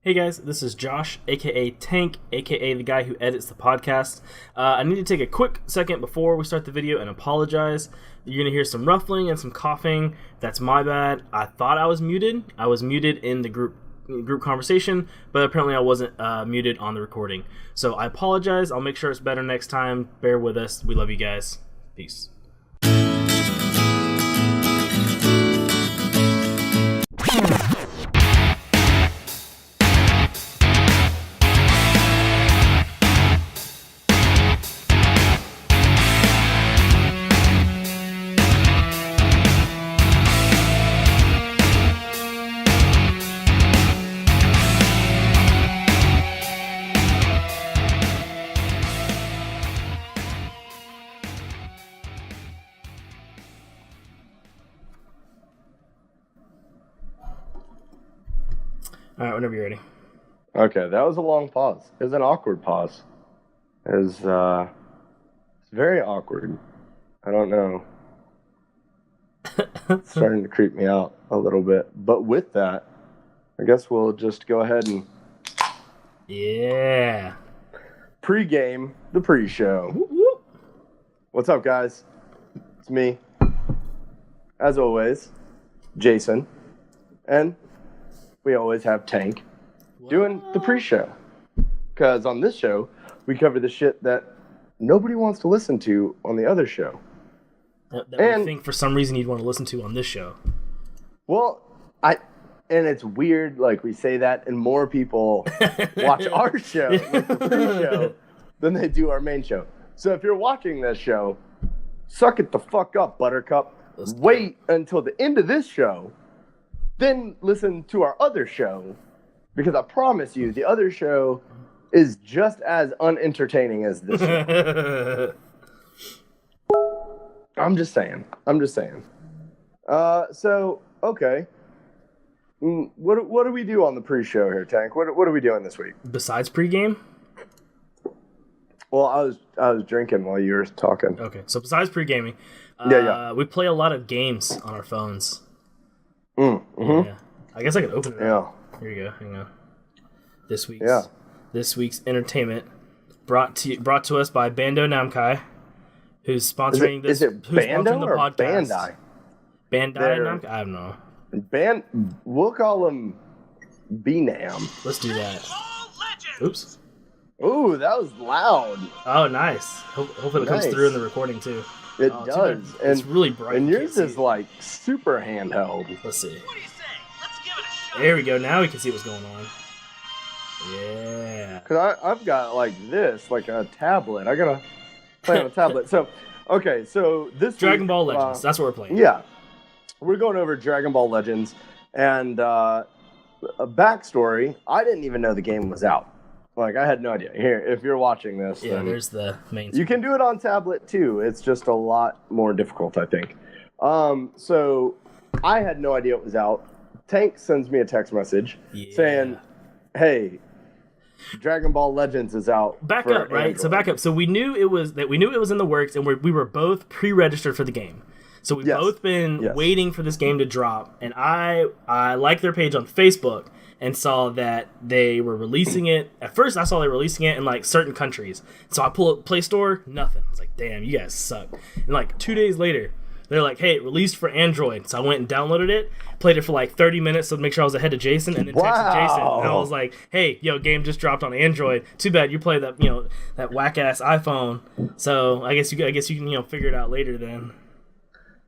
Hey guys, this is Josh, aka Tank, aka the guy who edits the podcast. I need to take a quick second before we start the video and apologize. You're going to hear some ruffling and some coughing. That's my bad. I thought I was muted. I was muted in the group conversation, but apparently I wasn't muted on the recording. So I apologize. I'll make sure it's better next time. Bear with us. We love you guys. Peace. All right, whenever you're ready. Okay, that was a long pause. It was an awkward pause. It's very awkward. I don't know. It's starting to creep me out a little bit. But with that, I guess we'll just go ahead and... Yeah. Pre-game, the pre-show. Whoop, whoop. What's up, guys? It's me. As always, Jason. And... we always have Tank doing the pre-show. Because on this show, we cover the shit that nobody wants to listen to on the other show. That I think for some reason you'd want to listen to on this show. Well, and it's weird, like we say that, and more people watch our show, like the pre-show, than they do our main show. So if you're watching this show, suck it the fuck up, Buttercup. Wait until the end of this show. Then listen to our other show, because I promise you, the other show is just as unentertaining as this show. I'm just saying. So, okay. What do we do on the pre-show here, Tank? What are we doing this week? Besides pregame? Well, I was drinking while you were talking. Okay, so besides pre-gaming, we play a lot of games on our phones. Mm-hmm. Yeah. I guess I could open it up. Here you go. Hang on. This week's entertainment brought to us by Bando Namkai, who's sponsoring Is it Bando or podcast. Bandai? Bandai Namkai? I don't know. We'll call him B-Nam. Let's do that. Oops. Ooh, that was loud. Oh, nice. Hopefully it comes through in the recording too. It does. And it's really bright. And yours is like super handheld. Let's see. What do you say? Let's give it a shot. There we go. Now we can see what's going on. Yeah. Because I've got like this, like a tablet. I gotta play on a tablet. So, okay, so this Dragon Ball Legends. That's what we're playing. Yeah. We're going over Dragon Ball Legends. And a backstory, I didn't even know the game was out. Like, I had no idea. Here, if you're watching this, yeah, then there's the main. You can do it on tablet too. It's just a lot more difficult, I think. So I had no idea it was out. Tank sends me a text message saying, "Hey, Dragon Ball Legends is out." Back up, right? Android. So back up. So we knew it was in the works, and we were both pre-registered for the game. So we've both been waiting for this game to drop, and I liked their page on Facebook and saw that they were releasing it. At first, I saw they were releasing it in like certain countries. So I pull up Play Store, nothing. I was like, damn, you guys suck. And like 2 days later, they're like, hey, it released for Android. So I went and downloaded it, played it for like 30 minutes to make sure I was ahead of Jason, and then texted Jason. And I was like, hey, game just dropped on Android. Too bad you play that, that whack ass iPhone. So I guess you can, figure it out later then.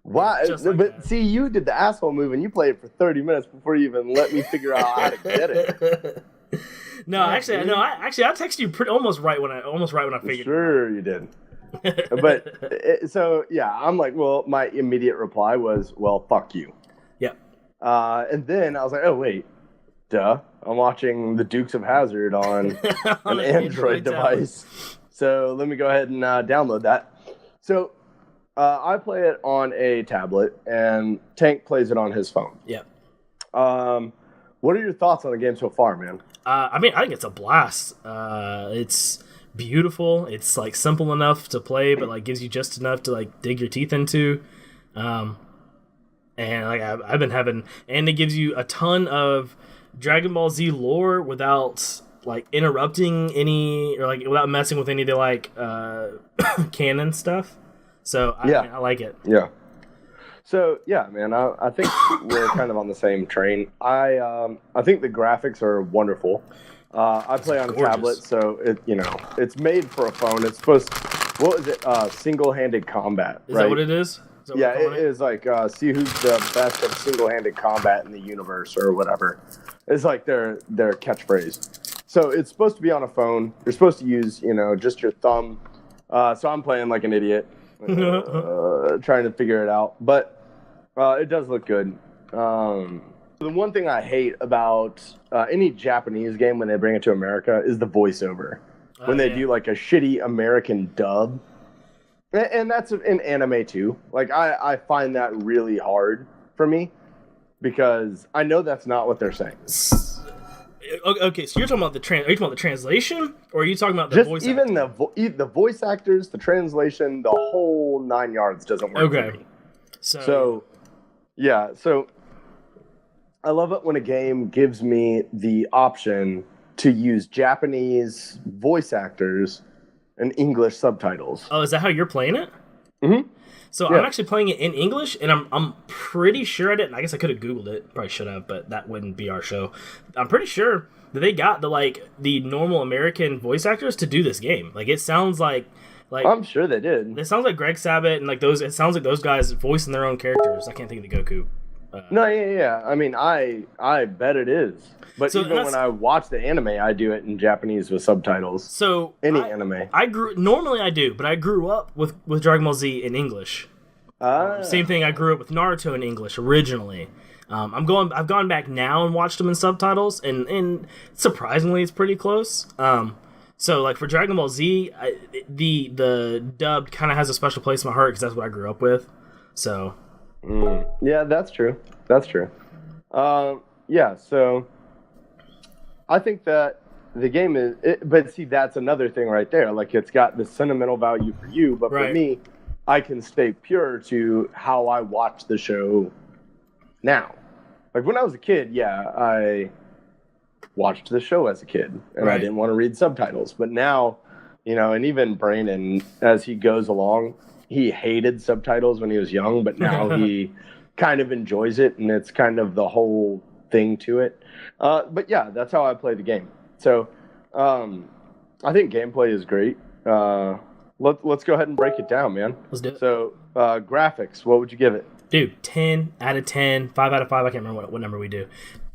Why? Like but see, you did the asshole move and you played it for 30 minutes before you even let me figure out how to get it. I texted you almost right when I figured. Sure, you did. But so yeah, I'm like, well, my immediate reply was, well, fuck you. Yeah. And then I was like, oh wait, duh, I'm watching the Dukes of Hazzard on an Android device. So let me go ahead and download that. So. I play it on a tablet, and Tank plays it on his phone. Yep. What are your thoughts on the game so far, man? I think it's a blast. It's beautiful. It's like simple enough to play, but like gives you just enough to like dig your teeth into. And like I've been having, and it gives you a ton of Dragon Ball Z lore without like interrupting any or like without messing with any of the like canon stuff. So I like it. Yeah. So yeah, man, I think we're kind of on the same train. I think the graphics are wonderful. I play on a tablet, so it's made for a phone. It's supposed. What is it? Single-handed combat. Is that what it is? Yeah, it is like see who's the best at single-handed combat in the universe or whatever. It's like their catchphrase. So it's supposed to be on a phone. You're supposed to use just your thumb. So I'm playing like an idiot, trying to figure it out. But it does look good. The one thing I hate about any Japanese game when they bring it to America is the voiceover. When they do like a shitty American dub. And that's in anime too. Like I find that really hard for me because I know that's not what they're saying. Okay, so you're talking about are you talking about the translation, or are you talking about the voice? Even the voice actors, the translation, the whole 9 yards doesn't work. Okay. For me. So I love it when a game gives me the option to use Japanese voice actors and English subtitles. Oh, is that how you're playing it? Mm-hmm. So yeah. I'm actually playing it in English, and I'm pretty sure I didn't. I guess I could have Googled it. Probably should have, but that wouldn't be our show. I'm pretty sure that they got the normal American voice actors to do this game. Like it sounds like I'm sure they did. It sounds like Greg Sabat and like those. It sounds like those guys voicing their own characters. I can't think of the Goku. Yeah. I mean, I bet it is. But even when I watch the anime, I do it in Japanese with subtitles. So anime. Normally I do, but I grew up with Dragon Ball Z in English. Same thing. I grew up with Naruto in English originally. I've gone back now and watched them in subtitles, and surprisingly, it's pretty close. So like for Dragon Ball Z, the dubbed kind of has a special place in my heart because that's what I grew up with. So. Yeah, that's true. So I think that the game is, but see, that's another thing right there. Like it's got the sentimental value for you, but for me, I can stay pure to how I watch the show now. Like when I was a kid, I watched the show as a kid, and I didn't want to read subtitles. But now, and even Brandon, as he goes along, he hated subtitles when he was young, but now he kind of enjoys it, and it's kind of the whole thing to it. But yeah, that's how I play the game. So I think gameplay is great. Let's go ahead and break it down, man. Let's do it. So graphics, what would you give it? Dude, 10 out of 10, 5 out of 5. I can't remember what number we do.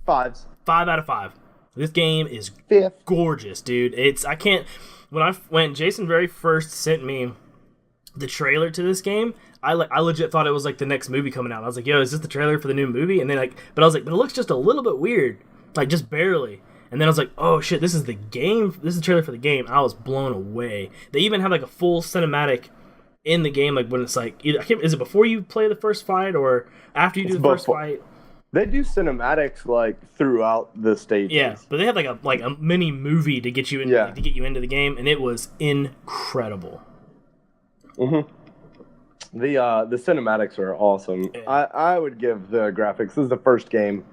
5s. 5 out of 5. This game is gorgeous, dude. When Jason very first sent me the trailer to this game, I legit thought it was like the next movie coming out. I was like, yo, is this the trailer for the new movie? And then but I was like, but it looks just a little bit weird, like just barely. And then I was like, oh shit, this is the game. This is the trailer for the game. I was blown away. They even have like a full cinematic in the game, like when it's like, is it before you play the first fight or after you do the first fight? They do cinematics like throughout the stages. Yeah, but they had like a mini movie to get you in, to get you into the game, and it was incredible. Mm-hmm. The cinematics are awesome. Yeah. I would give the graphics. This is the first game.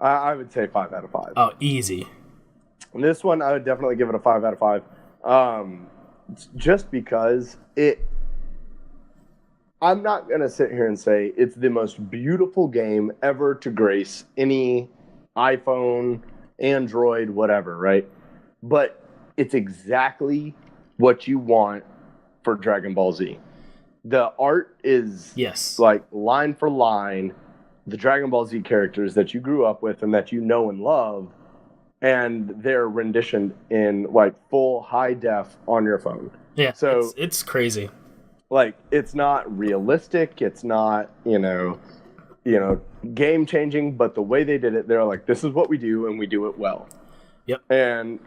I would say 5 out of 5. Oh, easy. And this one, I would definitely give it a 5 out of 5. Just because I'm not gonna sit here and say it's the most beautiful game ever to grace any iPhone, Android, whatever, right? But it's exactly what you want for Dragon Ball Z. The art is like line for line the Dragon Ball Z characters that you grew up with and that you know and love, and their rendition in like full high def on your phone. Yeah, so it's crazy. Like it's not realistic, it's not game changing, but the way they did it, they're like, this is what we do and we do it well. Yep. And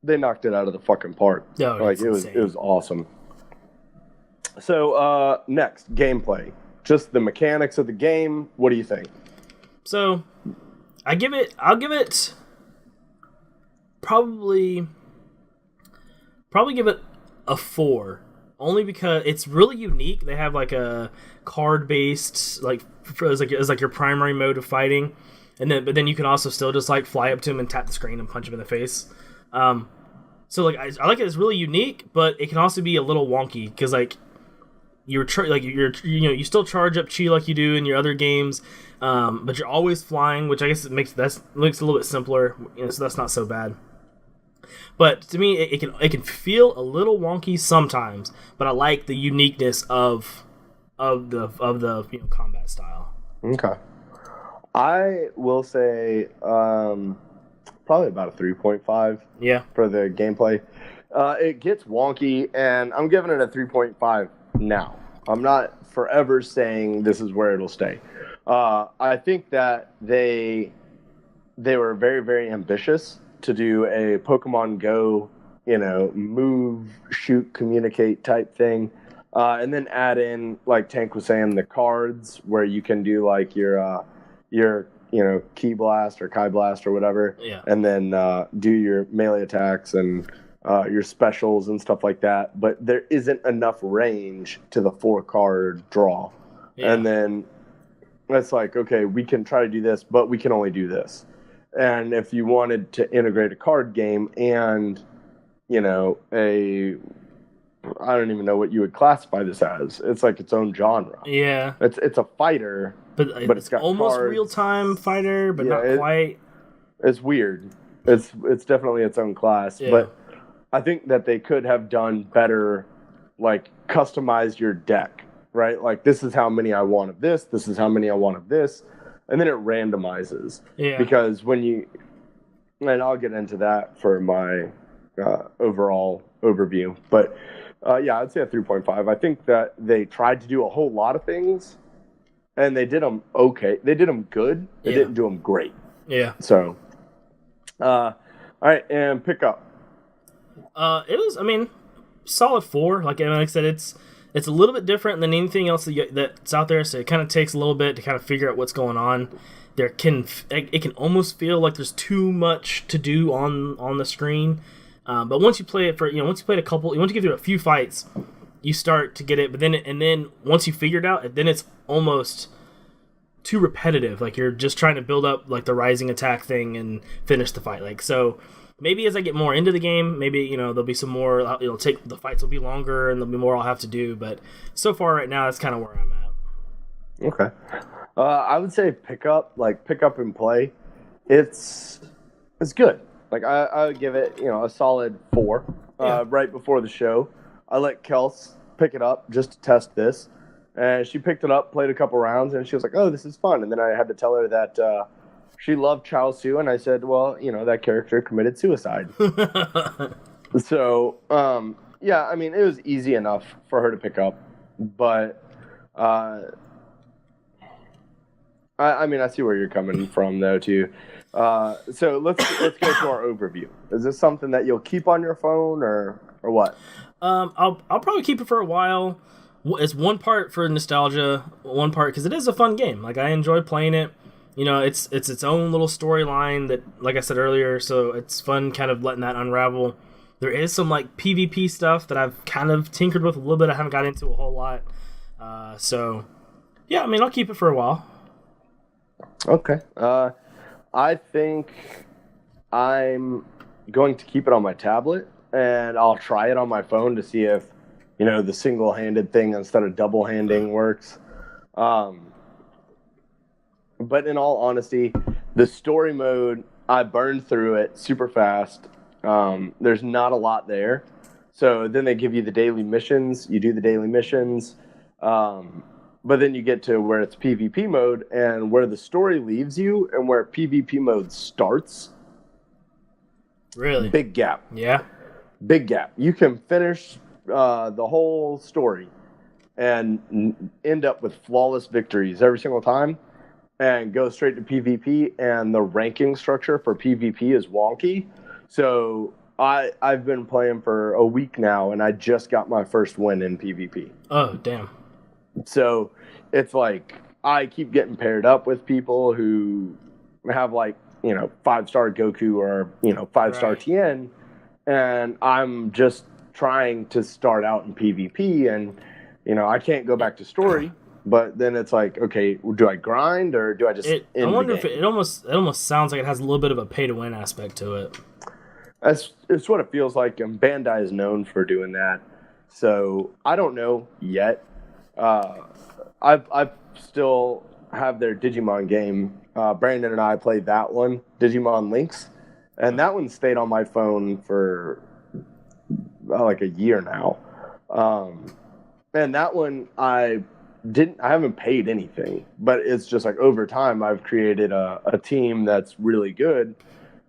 they knocked it out of the fucking park. Oh, like it was awesome. So next, gameplay. Just the mechanics of the game. What do you think? So I'll give it probably give it a 4. Only because it's really unique. They have like a card-based, like as like your primary mode of fighting. but then you can also still just like fly up to him and tap the screen and punch him in the face. So like I like it. It's really unique, but it can also be a little wonky because like you still charge up chi like you do in your other games, but you're always flying, which I guess makes it a little bit simpler. So that's not so bad. But to me, it can feel a little wonky sometimes, but I like the uniqueness of the combat style. Okay, I will say probably about a 3.5. Yeah, for the gameplay. It gets wonky, and I'm giving it a 3.5 now. I'm not forever saying this is where it'll stay. I think that they were very, very ambitious to do a Pokemon Go, move, shoot, communicate type thing, and then add in, like Tank was saying, the cards where you can do like your Ki Blast or Kai Blast or whatever, and then do your melee attacks and your specials and stuff like that. But there isn't enough range to the 4-card draw. Yeah. And then it's like, okay, we can try to do this, but we can only do this. And if you wanted to integrate a card game and, I don't even know what you would classify this as. It's like its own genre. Yeah. It's a fighter, but it's got almost cards. Real-time fighter, but not quite. It's weird. It's definitely its own class. Yeah. But I think that they could have done better, like customize your deck, right? Like this is how many I want of this. This is how many I want of this. And then it randomizes. Yeah. Because and I'll get into that for my overall overview. But I'd say a 3.5. I think that they tried to do a whole lot of things, and they did them okay. They did them good. They didn't do them great. Yeah. So, all right, and pick up. It was, solid 4. Like I said, it's a little bit different than anything else that's out there. So it kind of takes a little bit to kind of figure out what's going on. It can almost feel like there's too much to do on the screen. But once you play it once you get through a few fights, you start to get it. But then once you figure it out, then it's almost too repetitive. Like you're just trying to build up like the rising attack thing and finish the fight. Like so, maybe as I get more into the game, maybe there'll be some more. The fights will be longer and there'll be more I'll have to do. But so far right now, that's kind of where I'm at. Okay, I would say pick up and play. It's good. Like I would give it, a solid 4. Right before the show, I let Kels pick it up just to test this, and she picked it up, played a couple rounds, and she was like, "Oh, this is fun." And then I had to tell her that she loved Chao Su, and I said, "Well, that character committed suicide." So, it was easy enough for her to pick up, but I see where you're coming from though too. So let's go to our overview. Is this something that you'll keep on your phone or what? I'll probably keep it for a while. It's one part for nostalgia, one part because it is a fun game. Like I enjoy playing it. It's its own little storyline that, like I said earlier, so it's fun kind of letting that unravel. There is some like PvP stuff that I've kind of tinkered with a little bit. I haven't got into a whole lot. I'll keep it for a while. Okay. I think I'm going to keep it on my tablet, and I'll try it on my phone to see if, the single-handed thing instead of double-handing works. But in all honesty, the story mode, I burned through it super fast. There's not a lot there. So then they give you the daily missions. You do the daily missions. But then you get to where it's PvP mode, and where the story leaves you and where PvP mode starts. Really? Big gap. Yeah. Big gap. You can finish the whole story and end up with flawless victories every single time and go straight to PvP, and the ranking structure for PvP is wonky. So I've been playing for a week now, and I just got my first win in PvP. Oh, damn. So it's like I keep getting paired up with people who have 5-star Goku or 5-star Tien, and I'm just trying to start out in PvP, and I can't go back to story But then it's like, okay, do I grind or do I just end I wonder the game? if it almost sounds like it has a little bit of a pay to win aspect to it. It's what it feels like, and Bandai is known for doing that. So I don't know yet. I still have their Digimon game. Brandon and I played that one, Digimon Links, and that one stayed on my phone for like a year now. And that one I haven't paid anything, but it's just like over time I've created a team that's really good.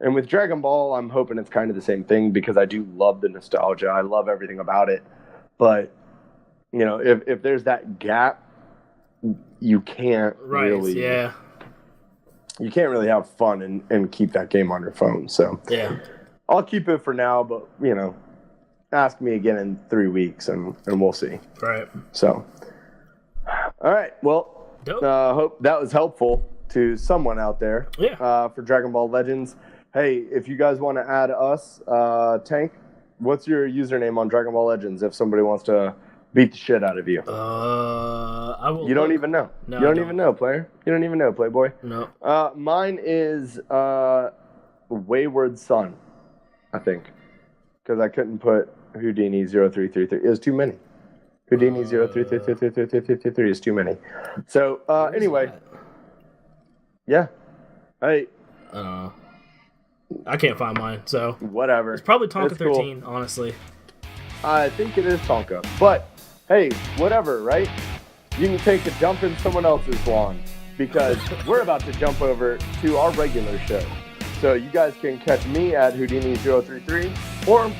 And with Dragon Ball, I'm hoping it's kind of the same thing because I do love the nostalgia. I love everything about it. But, you know, if there's that gap, you can't really have fun and keep that game on your phone. So yeah, I'll keep it for now, but, you know, ask me again in 3 weeks and we'll see. Right. So, all right. Well, hope that was helpful to someone out there. Yeah. For Dragon Ball Legends. Hey, if you guys want to add us, Tank, what's your username on Dragon Ball Legends if somebody wants to beat the shit out of you? I will. You don't even know. No, you don't even know, player. You don't even know, Playboy. No. Mine is Wayward Son, I think, because I couldn't put Houdini 0333. It was too many. Houdini 033333 is too many. So anyway, yeah. Hey. I can't find mine, so whatever. It's probably Tonka That's 13, cool. honestly. I think it is Tonka, but hey, whatever, right? You can take a jump in someone else's lawn because we're about to jump over to our regular show. So you guys can catch me at Houdini033 or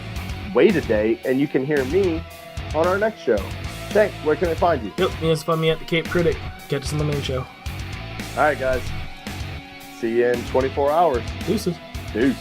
wait a day and you can hear me on our next show. Tank, where can I find you? Yep, you can find me at the Cape Critic. Catch us on the main show. All right, guys. See you in 24 hours. Deuces. Deuce.